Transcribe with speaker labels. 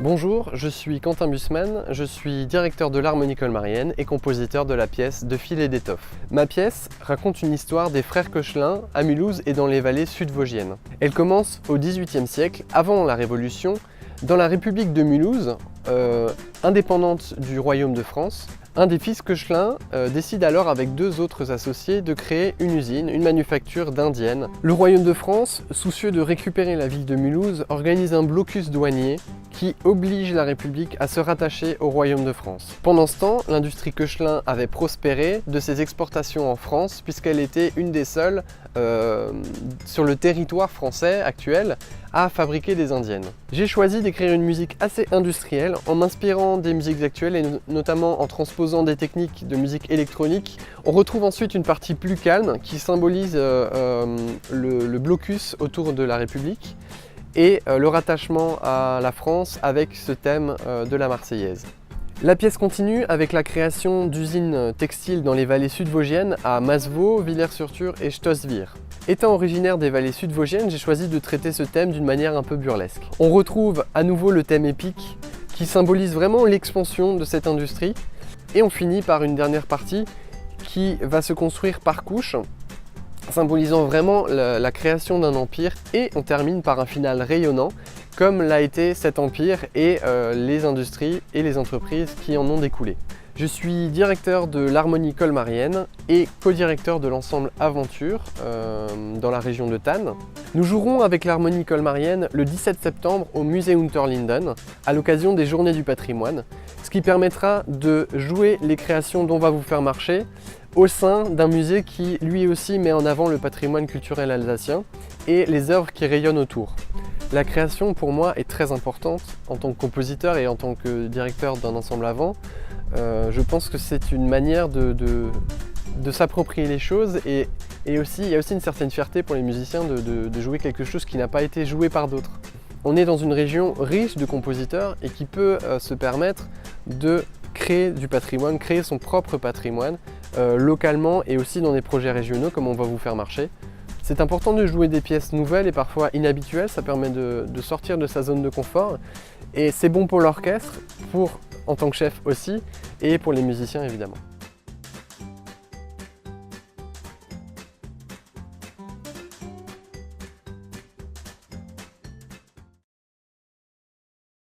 Speaker 1: Bonjour, je suis Quentin Bussmann, je suis directeur de l'Harmonie colmarienne et compositeur de la pièce De fil et d'étoffe. Ma pièce raconte une histoire des frères Koechlin à Mulhouse et dans les vallées sud-vosgiennes. Elle commence au XVIIIe siècle, avant la Révolution, dans la République de Mulhouse, indépendante du Royaume de France. Un des fils Koechlin décide alors avec deux autres associés de créer une usine, une manufacture d'indienne. Le Royaume de France, soucieux de récupérer la ville de Mulhouse, organise un blocus douanier qui oblige la République à se rattacher au Royaume de France. Pendant ce temps, l'industrie Koechlin avait prospéré de ses exportations en France puisqu'elle était une des seules sur le territoire français actuel à fabriquer des indiennes. J'ai choisi d'écrire une musique assez industrielle en m'inspirant des musiques actuelles et notamment en transposant des techniques de musique électronique. On retrouve ensuite une partie plus calme qui symbolise le blocus autour de la République et le rattachement à la France avec ce thème de la Marseillaise. La pièce continue avec la création d'usines textiles dans les vallées sud-vosgiennes à Masevaux, Villers-sur-Thur et Stosvir. Étant originaire des vallées sud-vosgiennes, j'ai choisi de traiter ce thème d'une manière un peu burlesque. On retrouve à nouveau le thème épique qui symbolise vraiment l'expansion de cette industrie et on finit par une dernière partie qui va se construire par couches, symbolisant vraiment la création d'un empire, et on termine par un final rayonnant comme l'a été cet empire et les industries et les entreprises qui en ont découlé. Je suis directeur de l'Harmonie colmarienne et co-directeur de l'ensemble Aventure dans la région de Thann. Nous jouerons avec l'Harmonie colmarienne le 17 septembre au musée Unterlinden à l'occasion des Journées du patrimoine, ce qui permettra de jouer les créations dont va vous faire marcher au sein d'un musée qui lui aussi met en avant le patrimoine culturel alsacien et les œuvres qui rayonnent autour. La création pour moi est très importante en tant que compositeur et en tant que directeur d'un ensemble avant. Je pense que c'est une manière de s'approprier les choses et aussi, il y a aussi une certaine fierté pour les musiciens de jouer quelque chose qui n'a pas été joué par d'autres. On est dans une région riche de compositeurs et qui peut se permettre de créer du patrimoine, créer son propre patrimoine localement et aussi dans des projets régionaux comme on va vous faire marcher. C'est important de jouer des pièces nouvelles et parfois inhabituelles, ça permet de sortir de sa zone de confort et c'est bon pour l'orchestre, en tant que chef aussi, et pour les musiciens évidemment.